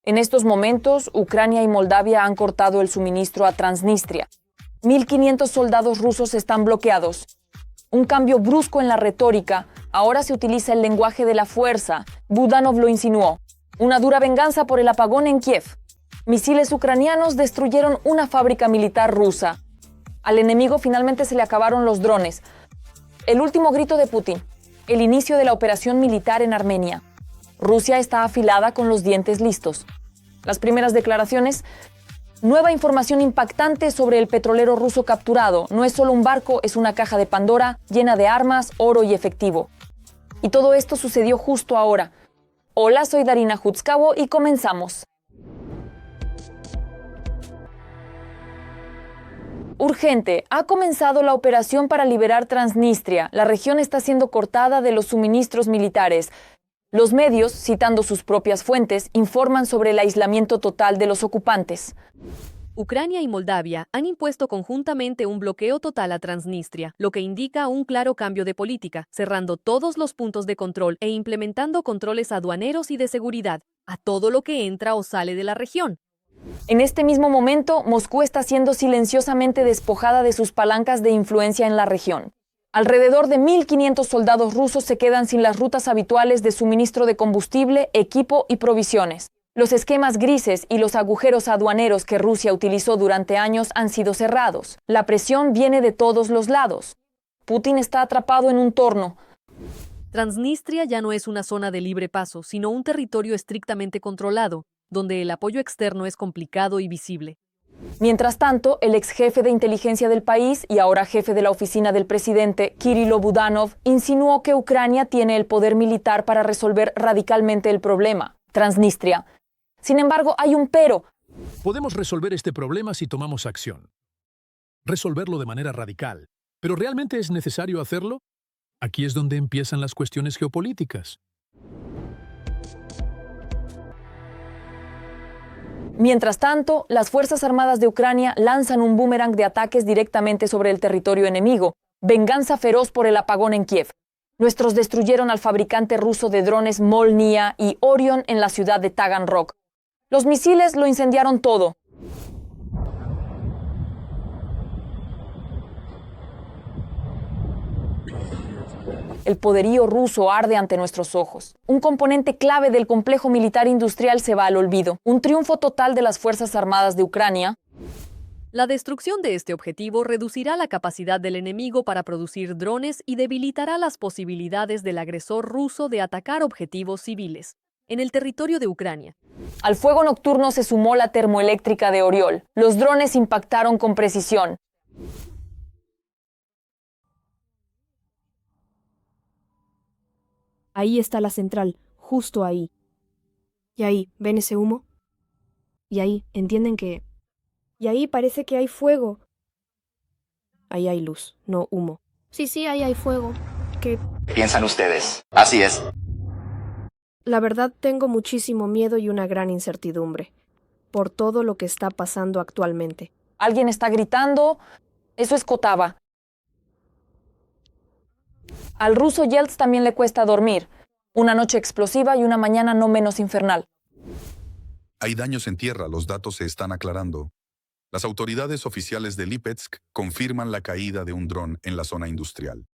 En estos momentos, Ucrania y Moldavia han cortado el suministro a Transnistria. 1.500 soldados rusos están bloqueados. Un cambio brusco en la retórica. Ahora se utiliza el lenguaje de la fuerza. Budanov lo insinuó. Una dura venganza por el apagón en Kiev. Misiles ucranianos destruyeron una fábrica militar rusa. Al enemigo finalmente se le acabaron los drones. El último grito de Putin. El inicio de la operación militar en Armenia. Rusia está afilada con los dientes listos. Las primeras declaraciones. Nueva información impactante sobre el petrolero ruso capturado. No es solo un barco, es una caja de Pandora llena de armas, oro y efectivo. Y todo esto sucedió justo ahora. Hola, soy Darina Hutskavo y comenzamos. Urgente. Ha comenzado la operación para liberar Transnistria. La región está siendo cortada de los suministros militares. Los medios, citando sus propias fuentes, informan sobre el aislamiento total de los ocupantes. Ucrania y Moldavia han impuesto conjuntamente un bloqueo total a Transnistria, lo que indica un claro cambio de política, cerrando todos los puntos de control e implementando controles aduaneros y de seguridad a todo lo que entra o sale de la región. En este mismo momento, Moscú está siendo silenciosamente despojada de sus palancas de influencia en la región. Alrededor de 1.500 soldados rusos se quedan sin las rutas habituales de suministro de combustible, equipo y provisiones. Los esquemas grises y los agujeros aduaneros que Rusia utilizó durante años han sido cerrados. La presión viene de todos los lados. Putin está atrapado en un torno. Transnistria ya no es una zona de libre paso, sino un territorio estrictamente controlado, donde el apoyo externo es complicado y visible. Mientras tanto, el ex jefe de inteligencia del país y ahora jefe de la oficina del presidente, Kirilo Budanov, insinuó que Ucrania tiene el poder militar para resolver radicalmente el problema, Transnistria. Sin embargo, hay un pero. Podemos resolver este problema si tomamos acción. Resolverlo de manera radical. ¿Pero realmente es necesario hacerlo? Aquí es donde empiezan las cuestiones geopolíticas. Mientras tanto, las Fuerzas Armadas de Ucrania lanzan un boomerang de ataques directamente sobre el territorio enemigo. Venganza feroz por el apagón en Kiev. Nuestros destruyeron al fabricante ruso de drones Molniya y Orion en la ciudad de Taganrog. Los misiles lo incendiaron todo. El poderío ruso arde ante nuestros ojos. Un componente clave del complejo militar industrial se va al olvido. Un triunfo total de las Fuerzas Armadas de Ucrania. La destrucción de este objetivo reducirá la capacidad del enemigo para producir drones y debilitará las posibilidades del agresor ruso de atacar objetivos civiles en el territorio de Ucrania. Al fuego nocturno se sumó la termoeléctrica de Oriol. Los drones impactaron con precisión. Ahí está la central, justo ahí. Y ahí, ¿ven ese humo? Y ahí, ¿entienden que...? Y ahí parece que hay fuego. Ahí hay luz, no humo. Sí, ahí hay fuego. ¿Qué piensan ustedes? Así es. La verdad, tengo muchísimo miedo y una gran incertidumbre por todo lo que está pasando actualmente. Alguien está gritando. Eso es Kotava. Al ruso Yelts también le cuesta dormir. Una noche explosiva y una mañana no menos infernal. Hay daños en tierra, los datos se están aclarando. Las autoridades oficiales de Lipetsk confirman la caída de un dron en la zona industrial.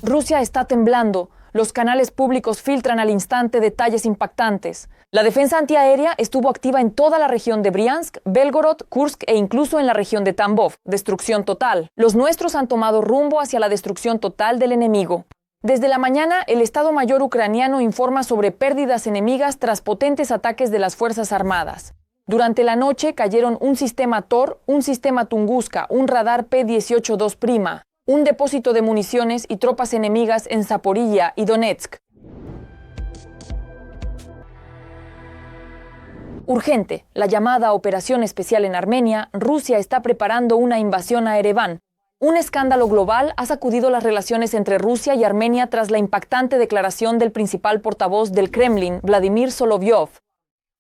Rusia está temblando. Los canales públicos filtran al instante detalles impactantes. La defensa antiaérea estuvo activa en toda la región de Briansk, Belgorod, Kursk e incluso en la región de Tambov. Destrucción total. Los nuestros han tomado rumbo hacia la destrucción total del enemigo. Desde la mañana, el Estado Mayor ucraniano informa sobre pérdidas enemigas tras potentes ataques de las Fuerzas Armadas. Durante la noche cayeron un sistema Tor, un sistema Tunguska, un radar P-18-2', un depósito de municiones y tropas enemigas en Zaporilla y Donetsk. Urgente, la llamada Operación Especial en Armenia, Rusia está preparando una invasión a Ereván. Un escándalo global ha sacudido las relaciones entre Rusia y Armenia tras la impactante declaración del principal portavoz del Kremlin, Vladimir Solovyov.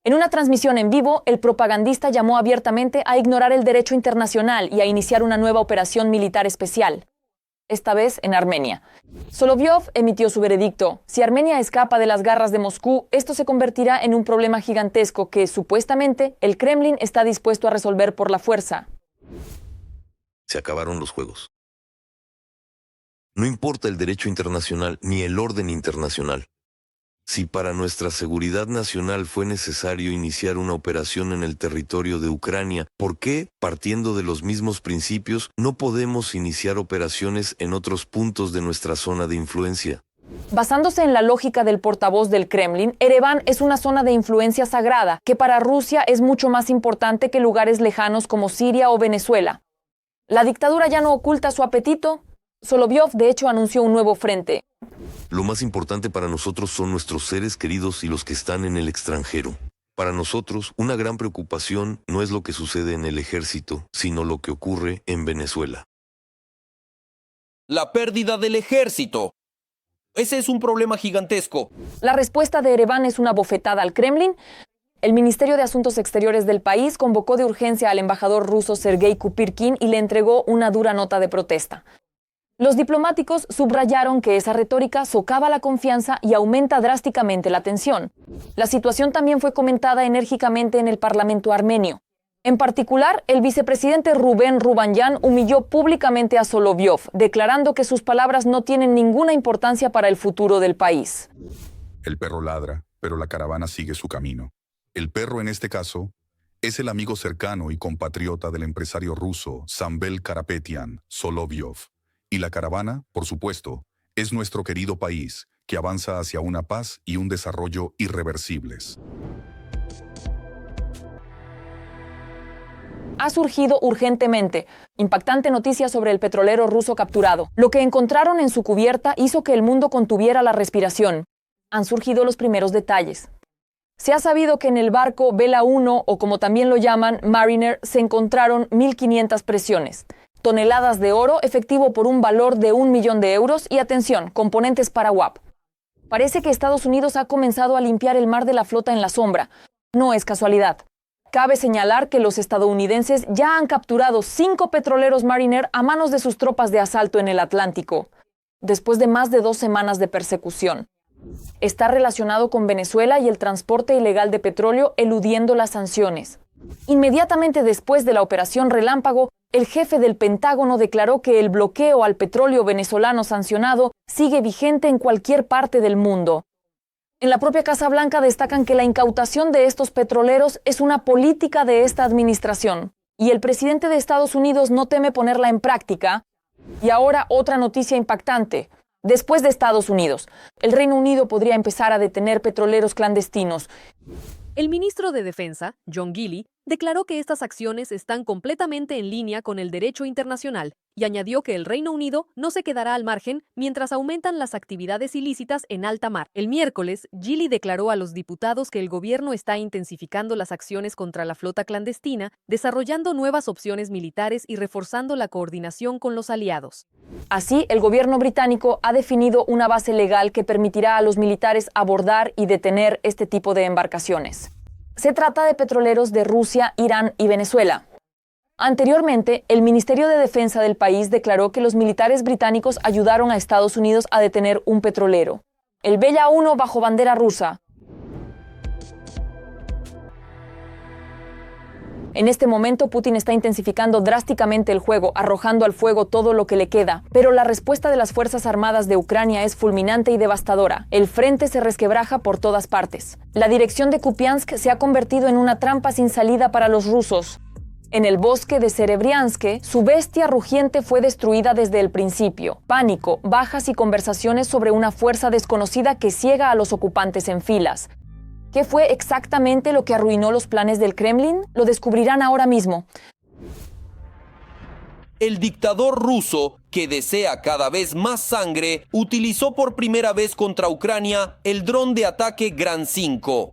En una transmisión en vivo, el propagandista llamó abiertamente a ignorar el derecho internacional y a iniciar una nueva operación militar especial, esta vez en Armenia. Solovyov emitió su veredicto. Si Armenia escapa de las garras de Moscú, esto se convertirá en un problema gigantesco que, supuestamente, el Kremlin está dispuesto a resolver por la fuerza. Se acabaron los juegos. No importa el derecho internacional ni el orden internacional. Si para nuestra seguridad nacional fue necesario iniciar una operación en el territorio de Ucrania, ¿por qué, partiendo de los mismos principios, no podemos iniciar operaciones en otros puntos de nuestra zona de influencia? Basándose en la lógica del portavoz del Kremlin, Ereván es una zona de influencia sagrada que para Rusia es mucho más importante que lugares lejanos como Siria o Venezuela. La dictadura ya no oculta su apetito. Solovyov, de hecho, anunció un nuevo frente. Lo más importante para nosotros son nuestros seres queridos y los que están en el extranjero. Para nosotros, una gran preocupación no es lo que sucede en el ejército, sino lo que ocurre en Venezuela. La pérdida del ejército. Ese es un problema gigantesco. La respuesta de Ereván es una bofetada al Kremlin. El Ministerio de Asuntos Exteriores del país convocó de urgencia al embajador ruso Sergei Kupirkin y le entregó una dura nota de protesta. Los diplomáticos subrayaron que esa retórica socava la confianza y aumenta drásticamente la tensión. La situación también fue comentada enérgicamente en el Parlamento armenio. En particular, el vicepresidente Rubén Rubanyan humilló públicamente a Solovyov, declarando que sus palabras no tienen ninguna importancia para el futuro del país. El perro ladra, pero la caravana sigue su camino. El perro, en este caso, es el amigo cercano y compatriota del empresario ruso Samvel Karapetyan, Solovyov. Y la caravana, por supuesto, es nuestro querido país, que avanza hacia una paz y un desarrollo irreversibles. Ha surgido urgentemente impactante noticia sobre el petrolero ruso capturado. Lo que encontraron en su cubierta hizo que el mundo contuviera la respiración. Han surgido los primeros detalles. Se ha sabido que en el barco Vela 1, o como también lo llaman, Mariner, se encontraron 1.500 presiones. Toneladas de oro efectivo por un valor de 1 millón de euros y, atención, componentes para UAP. Parece que Estados Unidos ha comenzado a limpiar el mar de la flota en la sombra. No es casualidad. Cabe señalar que los estadounidenses ya han capturado 5 petroleros Mariner a manos de sus tropas de asalto en el Atlántico, después de más de 2 semanas de persecución. Está relacionado con Venezuela y el transporte ilegal de petróleo eludiendo las sanciones. Inmediatamente después de la operación Relámpago, el jefe del Pentágono declaró que el bloqueo al petróleo venezolano sancionado sigue vigente en cualquier parte del mundo. En la propia Casa Blanca destacan que la incautación de estos petroleros es una política de esta administración, y el presidente de Estados Unidos no teme ponerla en práctica. Y ahora otra noticia impactante. Después de Estados Unidos, el Reino Unido podría empezar a detener petroleros clandestinos. El ministro de Defensa, John Gilley, declaró que estas acciones están completamente en línea con el derecho internacional y añadió que el Reino Unido no se quedará al margen mientras aumentan las actividades ilícitas en alta mar. El miércoles, Gilley declaró a los diputados que el gobierno está intensificando las acciones contra la flota clandestina, desarrollando nuevas opciones militares y reforzando la coordinación con los aliados. Así, el gobierno británico ha definido una base legal que permitirá a los militares abordar y detener este tipo de embarcaciones. Se trata de petroleros de Rusia, Irán y Venezuela. Anteriormente, el Ministerio de Defensa del país declaró que los militares británicos ayudaron a Estados Unidos a detener un petrolero, el Vela 1 bajo bandera rusa. En este momento, Putin está intensificando drásticamente el juego, arrojando al fuego todo lo que le queda. Pero la respuesta de las Fuerzas Armadas de Ucrania es fulminante y devastadora. El frente se resquebraja por todas partes. La dirección de Kupiansk se ha convertido en una trampa sin salida para los rusos. En el bosque de Serebriansk, su bestia rugiente fue destruida desde el principio. Pánico, bajas y conversaciones sobre una fuerza desconocida que ciega a los ocupantes en filas. ¿Qué fue exactamente lo que arruinó los planes del Kremlin? Lo descubrirán ahora mismo. El dictador ruso, que desea cada vez más sangre, utilizó por primera vez contra Ucrania el dron de ataque Gran 5.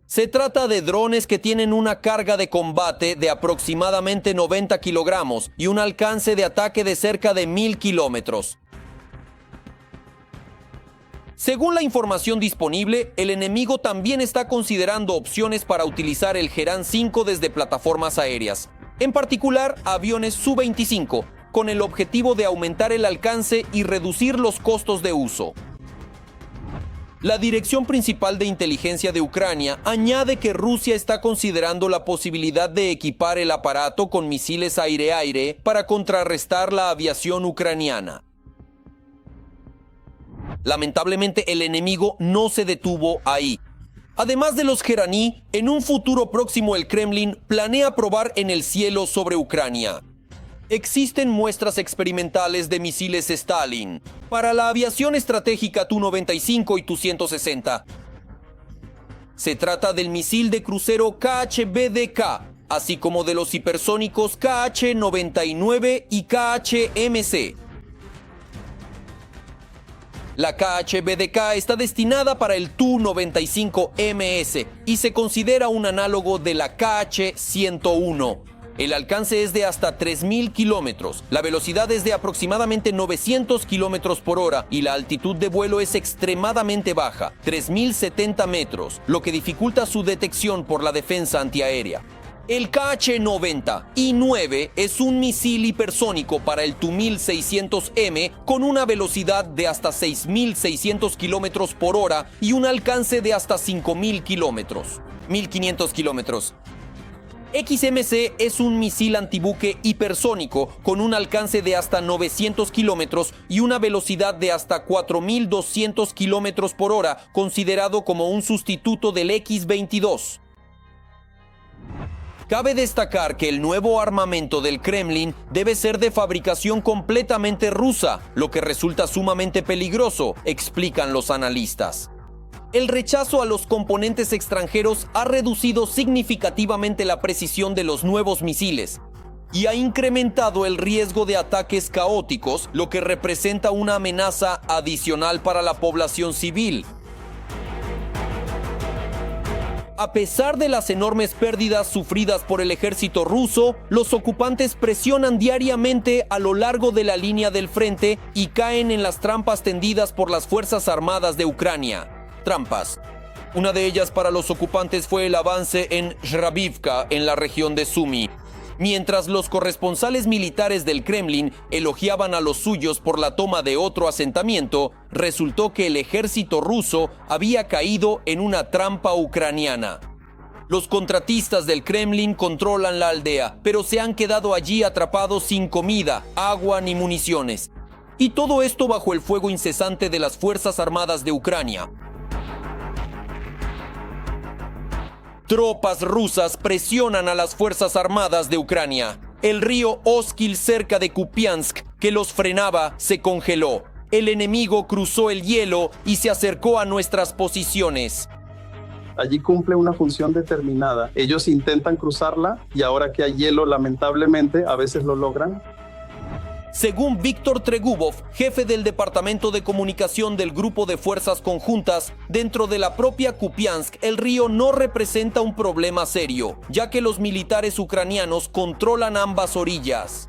Se trata de drones que tienen una carga de combate de aproximadamente 90 kilogramos y un alcance de ataque de cerca de 1000 kilómetros. Según la información disponible, el enemigo también está considerando opciones para utilizar el Gerán 5 desde plataformas aéreas, en particular aviones Su-25, con el objetivo de aumentar el alcance y reducir los costos de uso. La Dirección Principal de Inteligencia de Ucrania añade que Rusia está considerando la posibilidad de equipar el aparato con misiles aire-aire para contrarrestar la aviación ucraniana. Lamentablemente, el enemigo no se detuvo ahí. Además de los Geraní, en un futuro próximo el Kremlin planea probar en el cielo sobre Ucrania. Existen muestras experimentales de misiles Stalin para la aviación estratégica Tu-95 y Tu-160. Se trata del misil de crucero KH-BDK, así como de los hipersónicos KH-99 y KH-MC. La KH-BDK está destinada para el Tu-95MS y se considera un análogo de la KH-101. El alcance es de hasta 3.000 kilómetros, la velocidad es de aproximadamente 900 kilómetros por hora y la altitud de vuelo es extremadamente baja, 3.070 metros, lo que dificulta su detección por la defensa antiaérea. El KH-90 y 9 es un misil hipersónico para el Tu-1600M con una velocidad de hasta 6.600 kilómetros por hora y un alcance de hasta 5.000 kilómetros, 1.500 kilómetros. XMC es un misil antibuque hipersónico con un alcance de hasta 900 kilómetros y una velocidad de hasta 4.200 kilómetros por hora, considerado como un sustituto del X-22. Cabe destacar que el nuevo armamento del Kremlin debe ser de fabricación completamente rusa, lo que resulta sumamente peligroso, explican los analistas. El rechazo a los componentes extranjeros ha reducido significativamente la precisión de los nuevos misiles y ha incrementado el riesgo de ataques caóticos, lo que representa una amenaza adicional para la población civil. A pesar de las enormes pérdidas sufridas por el ejército ruso, los ocupantes presionan diariamente a lo largo de la línea del frente y caen en las trampas tendidas por las Fuerzas Armadas de Ucrania. Trampas. Una de ellas para los ocupantes fue el avance en Zhrabivka, en la región de Sumy. Mientras los corresponsales militares del Kremlin elogiaban a los suyos por la toma de otro asentamiento, resultó que el ejército ruso había caído en una trampa ucraniana. Los contratistas del Kremlin controlan la aldea, pero se han quedado allí atrapados sin comida, agua ni municiones. Y todo esto bajo el fuego incesante de las Fuerzas Armadas de Ucrania. Tropas rusas presionan a las Fuerzas Armadas de Ucrania. El río Oskil cerca de Kupiansk, que los frenaba, se congeló. El enemigo cruzó el hielo y se acercó a nuestras posiciones. Allí cumple una función determinada. Ellos intentan cruzarla y ahora que hay hielo, lamentablemente, a veces lo logran. Según Víctor Tregubov, jefe del Departamento de Comunicación del Grupo de Fuerzas Conjuntas, dentro de la propia Kupiansk, el río no representa un problema serio, ya que los militares ucranianos controlan ambas orillas.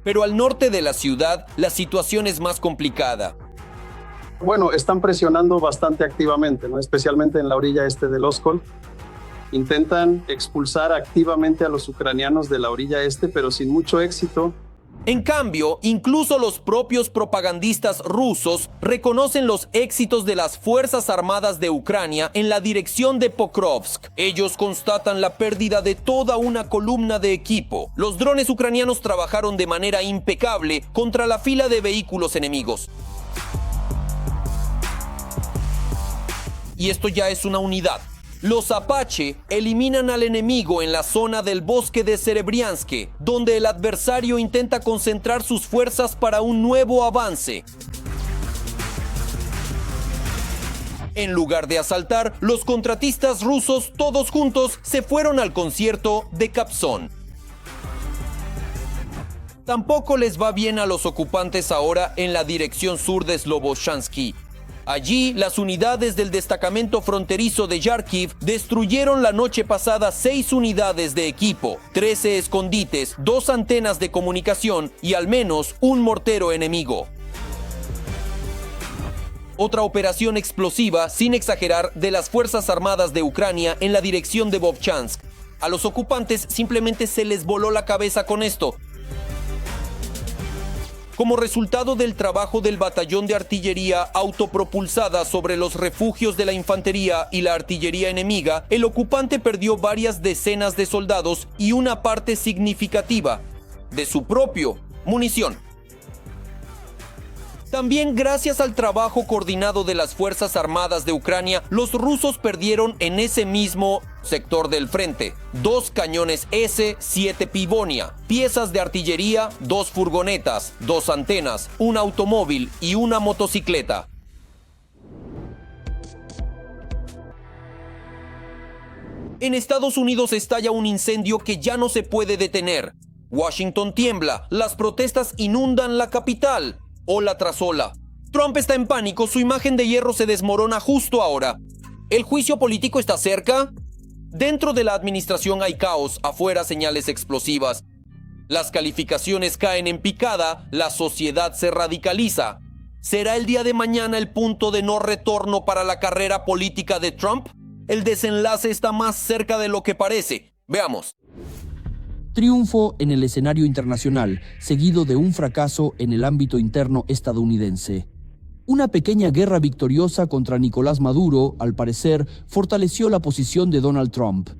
Pero al norte de la ciudad, la situación es más complicada. Bueno, están presionando bastante activamente, ¿no? Especialmente en la orilla este del Oskol. Intentan expulsar activamente a los ucranianos de la orilla este, pero sin mucho éxito. En cambio, incluso los propios propagandistas rusos reconocen los éxitos de las Fuerzas Armadas de Ucrania en la dirección de Pokrovsk. Ellos constatan la pérdida de toda una columna de equipo. Los drones ucranianos trabajaron de manera impecable contra la fila de vehículos enemigos. Y esto ya es una unidad. Los Apache eliminan al enemigo en la zona del bosque de Serebriansk, donde el adversario intenta concentrar sus fuerzas para un nuevo avance. En lugar de asaltar, los contratistas rusos, todos juntos, se fueron al concierto de Kapson. Tampoco les va bien a los ocupantes ahora en la dirección sur de Slobodshansky. Allí, las unidades del destacamento fronterizo de Yarkiv destruyeron la noche pasada 6 unidades de equipo, 13 escondites, 2 antenas de comunicación y al menos un mortero enemigo. Otra operación explosiva, sin exagerar, de las Fuerzas Armadas de Ucrania en la dirección de Vovchansk. A los ocupantes simplemente se les voló la cabeza con esto. Como resultado del trabajo del batallón de artillería autopropulsada sobre los refugios de la infantería y la artillería enemiga, el ocupante perdió varias decenas de soldados y una parte significativa de su propio munición. También gracias al trabajo coordinado de las Fuerzas Armadas de Ucrania, los rusos perdieron en ese mismo sector del frente 2 cañones S-7 Pivonia, piezas de artillería, 2 furgonetas, 2 antenas, un automóvil y una motocicleta. En Estados Unidos estalla un incendio que ya no se puede detener. Washington tiembla, las protestas inundan la capital. Ola tras ola. Trump está en pánico, su imagen de hierro se desmorona justo ahora. ¿El juicio político está cerca? Dentro de la administración hay caos, afuera señales explosivas. Las calificaciones caen en picada, la sociedad se radicaliza. ¿Será el día de mañana el punto de no retorno para la carrera política de Trump? El desenlace está más cerca de lo que parece. Veamos. Triunfo en el escenario internacional, seguido de un fracaso en el ámbito interno estadounidense. Una pequeña guerra victoriosa contra Nicolás Maduro, al parecer, fortaleció la posición de Donald Trump.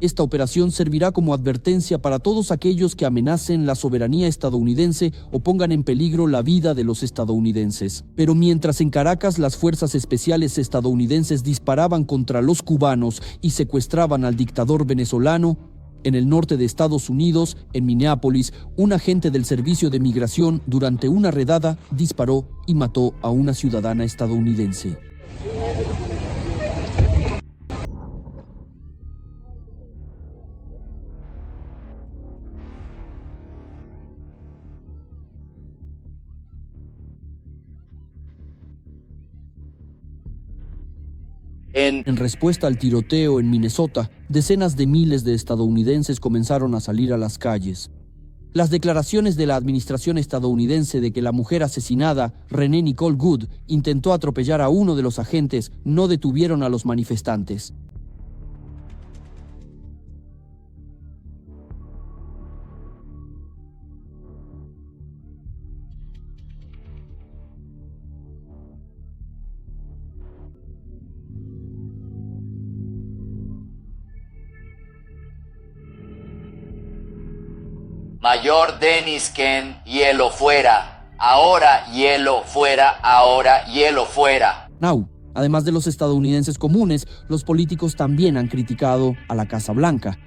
Esta operación servirá como advertencia para todos aquellos que amenacen la soberanía estadounidense o pongan en peligro la vida de los estadounidenses. Pero mientras en Caracas las fuerzas especiales estadounidenses disparaban contra los cubanos y secuestraban al dictador venezolano, en el norte de Estados Unidos, en Minneapolis, un agente del Servicio de Migración, durante una redada, disparó y mató a una ciudadana estadounidense. En respuesta al tiroteo en Minnesota, decenas de miles de estadounidenses comenzaron a salir a las calles. Las declaraciones de la administración estadounidense de que la mujer asesinada, Renee Nicole Good, intentó atropellar a uno de los agentes, no detuvieron a los manifestantes. Mayor Dennis Ken, hielo fuera. Ahora hielo fuera, ahora hielo fuera. Now, además de los estadounidenses comunes, los políticos también han criticado a la Casa Blanca,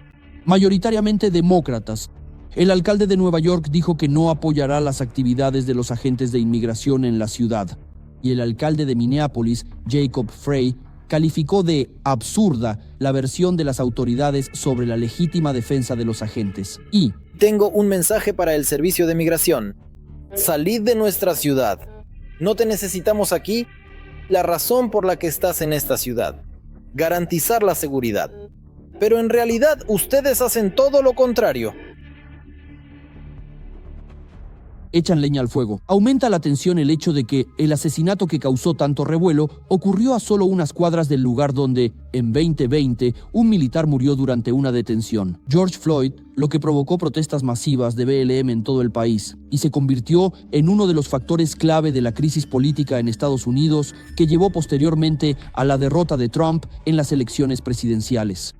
mayoritariamente demócratas. El alcalde de Nueva York dijo que no apoyará las actividades de los agentes de inmigración en la ciudad. Y el alcalde de Minneapolis, Jacob Frey, calificó de absurda la versión de las autoridades sobre la legítima defensa de los agentes. Y tengo un mensaje para el servicio de migración. Salid de nuestra ciudad. No te necesitamos aquí. La razón por la que estás en esta ciudad. Garantizar la seguridad. Pero en realidad ustedes hacen todo lo contrario. Echan leña al fuego. Aumenta la tensión el hecho de que el asesinato que causó tanto revuelo ocurrió a solo unas cuadras del lugar donde, en 2020, un militar murió durante una detención. George Floyd, lo que provocó protestas masivas de BLM en todo el país y se convirtió en uno de los factores clave de la crisis política en Estados Unidos que llevó posteriormente a la derrota de Trump en las elecciones presidenciales.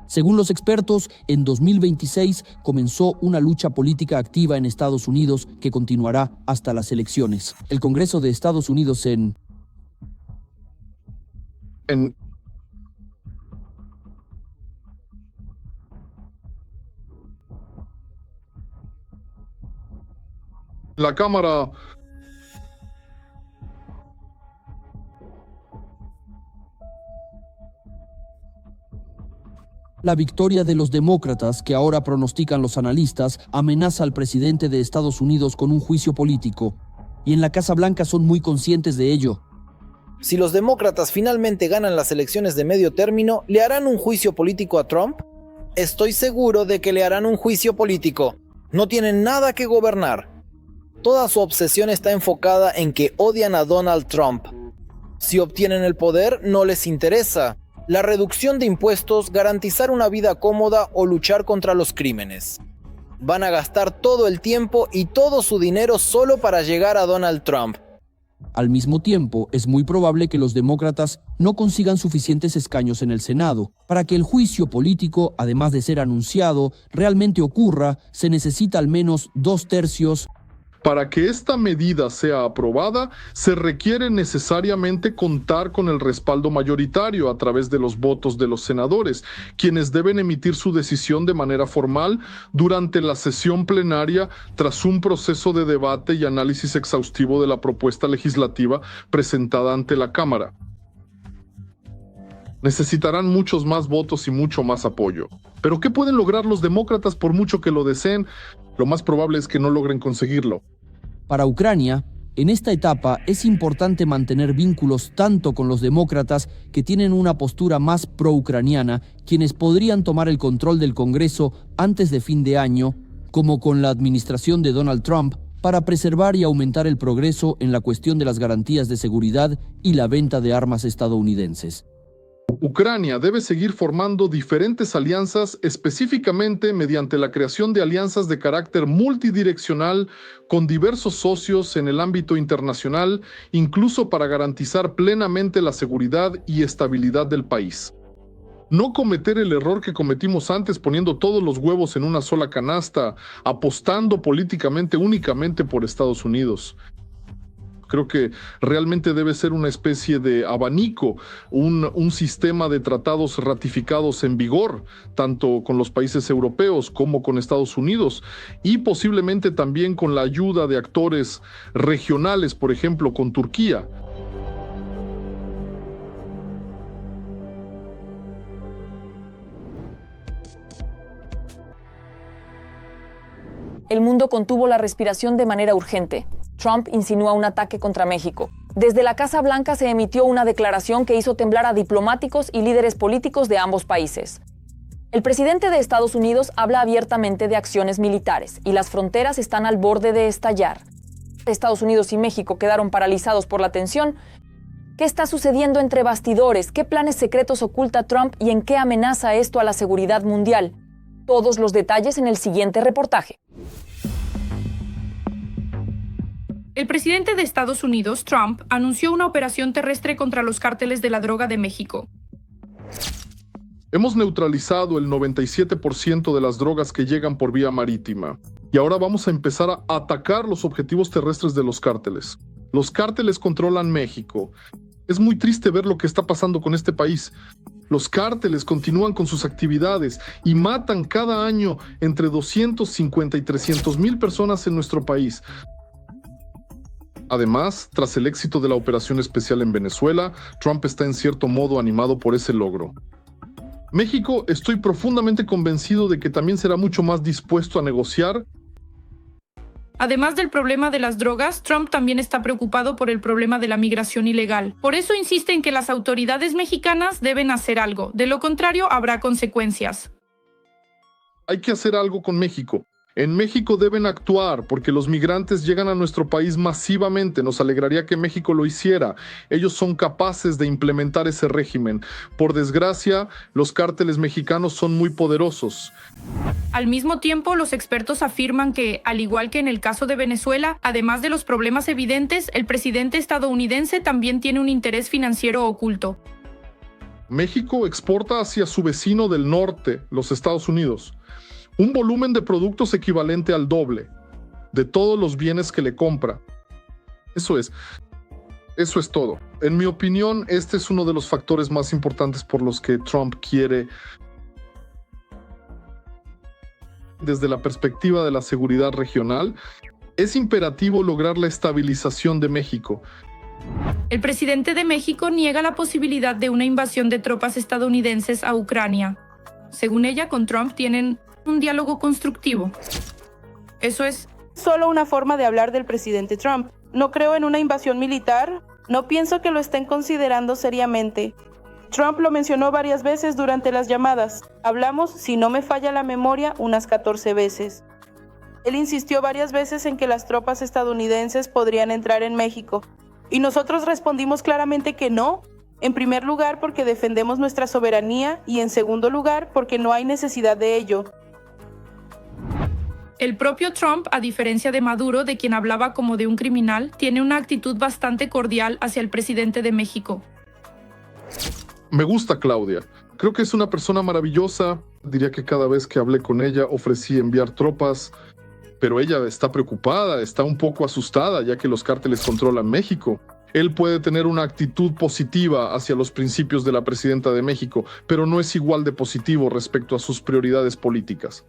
Según los expertos, en 2026 comenzó una lucha política activa en Estados Unidos que continuará hasta las elecciones. El Congreso de Estados Unidos en la Cámara La victoria de los demócratas, que ahora pronostican los analistas, amenaza al presidente de Estados Unidos con un juicio político. Y en la Casa Blanca son muy conscientes de ello. Si los demócratas finalmente ganan las elecciones de medio término, ¿le harán un juicio político a Trump? Estoy seguro de que le harán un juicio político. No tienen nada que gobernar. Toda su obsesión está enfocada en que odian a Donald Trump. Si obtienen el poder, no les interesa la reducción de impuestos, garantizar una vida cómoda o luchar contra los crímenes. Van a gastar todo el tiempo y todo su dinero solo para llegar a Donald Trump. Al mismo tiempo, es muy probable que los demócratas no consigan suficientes escaños en el Senado. Para que el juicio político, además de ser anunciado, realmente ocurra, se necesita al menos 2/3. Para que esta medida sea aprobada, se requiere necesariamente contar con el respaldo mayoritario a través de los votos de los senadores, quienes deben emitir su decisión de manera formal durante la sesión plenaria tras un proceso de debate y análisis exhaustivo de la propuesta legislativa presentada ante la Cámara. Necesitarán muchos más votos y mucho más apoyo. ¿Pero qué pueden lograr los demócratas por mucho que lo deseen? Lo más probable es que no logren conseguirlo. Para Ucrania, en esta etapa es importante mantener vínculos tanto con los demócratas, que tienen una postura más pro-ucraniana, quienes podrían tomar el control del Congreso antes de fin de año, como con la administración de Donald Trump, para preservar y aumentar el progreso en la cuestión de las garantías de seguridad y la venta de armas estadounidenses. Ucrania debe seguir formando diferentes alianzas, específicamente mediante la creación de alianzas de carácter multidireccional con diversos socios en el ámbito internacional, incluso para garantizar plenamente la seguridad y estabilidad del país. No cometer el error que cometimos antes poniendo todos los huevos en una sola canasta, apostando políticamente únicamente por Estados Unidos. Creo que realmente debe ser una especie de abanico, un sistema de tratados ratificados en vigor, tanto con los países europeos como con Estados Unidos, y posiblemente también con la ayuda de actores regionales, por ejemplo, con Turquía. El mundo contuvo la respiración de manera urgente. Trump insinúa un ataque contra México. Desde la Casa Blanca se emitió una declaración que hizo temblar a diplomáticos y líderes políticos de ambos países. El presidente de Estados Unidos habla abiertamente de acciones militares y las fronteras están al borde de estallar. Estados Unidos y México quedaron paralizados por la tensión. ¿Qué está sucediendo entre bastidores? ¿Qué planes secretos oculta Trump y en qué amenaza esto a la seguridad mundial? Todos los detalles en el siguiente reportaje. El presidente de Estados Unidos, Trump, anunció una operación terrestre contra los cárteles de la droga de México. Hemos neutralizado el 97% de las drogas que llegan por vía marítima. Y ahora vamos a empezar a atacar los objetivos terrestres de los cárteles. Los cárteles controlan México. Es muy triste ver lo que está pasando con este país. Los cárteles continúan con sus actividades y matan cada año entre 250 y 300,000 personas en nuestro país. Además, tras el éxito de la operación especial en Venezuela, Trump está en cierto modo animado por ese logro. México, estoy profundamente convencido de que también será mucho más dispuesto a negociar. Además del problema de las drogas, Trump también está preocupado por el problema de la migración ilegal. Por eso insiste en que las autoridades mexicanas deben hacer algo. De lo contrario, habrá consecuencias. Hay que hacer algo con México. En México deben actuar porque los migrantes llegan a nuestro país masivamente. Nos alegraría que México lo hiciera. Ellos son capaces de implementar ese régimen. Por desgracia, los cárteles mexicanos son muy poderosos. Al mismo tiempo, los expertos afirman que, al igual que en el caso de Venezuela, además de los problemas evidentes, el presidente estadounidense también tiene un interés financiero oculto. México exporta hacia su vecino del norte, los Estados Unidos, un volumen de productos equivalente al doble de todos los bienes que le compra. Eso es todo. En mi opinión, este es uno de los factores más importantes por los que Trump quiere, desde la perspectiva de la seguridad regional, es imperativo lograr la estabilización de México. El presidente de México niega la posibilidad de una invasión de tropas estadounidenses a Ucrania. Según ella, con Trump tienen un diálogo constructivo. Eso es solo una forma de hablar del presidente Trump. No creo en una invasión militar. No pienso que lo estén considerando seriamente. Trump lo mencionó varias veces durante las llamadas. Hablamos, si no me falla la memoria, unas 14 veces. Él insistió varias veces en que las tropas estadounidenses podrían entrar en México. Y nosotros respondimos claramente que no. En primer lugar, porque defendemos nuestra soberanía y en segundo lugar, porque no hay necesidad de ello. El propio Trump, a diferencia de Maduro, de quien hablaba como de un criminal, tiene una actitud bastante cordial hacia el presidente de México. Me gusta Claudia. Creo que es una persona maravillosa. Diría que cada vez que hablé con ella ofrecí enviar tropas, pero ella está preocupada, está un poco asustada ya que los cárteles controlan México. Él puede tener una actitud positiva hacia los principios de la presidenta de México, pero no es igual de positivo respecto a sus prioridades políticas,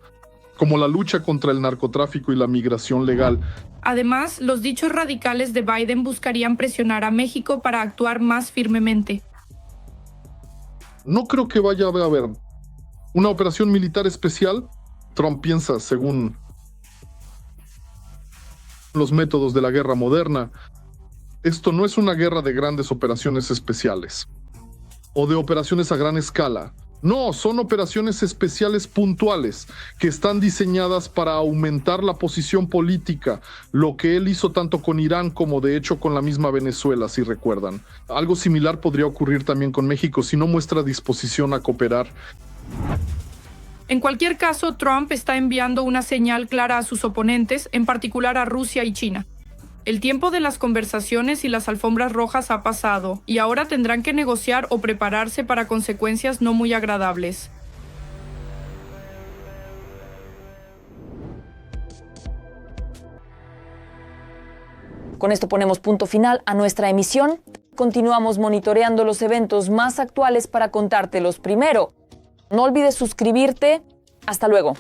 como la lucha contra el narcotráfico y la migración legal. Además, los dichos radicales de Biden buscarían presionar a México para actuar más firmemente. No creo que vaya a haber una operación militar especial. Trump piensa, según los métodos de la guerra moderna, esto no es una guerra de grandes operaciones especiales o de operaciones a gran escala. No, son operaciones especiales puntuales que están diseñadas para aumentar la posición política, lo que él hizo tanto con Irán como de hecho con la misma Venezuela, si recuerdan. Algo similar podría ocurrir también con México si no muestra disposición a cooperar. En cualquier caso, Trump está enviando una señal clara a sus oponentes, en particular a Rusia y China. El tiempo de las conversaciones y las alfombras rojas ha pasado, y ahora tendrán que negociar o prepararse para consecuencias no muy agradables. Con esto ponemos punto final a nuestra emisión. Continuamos monitoreando los eventos más actuales para contártelos primero. No olvides suscribirte. Hasta luego.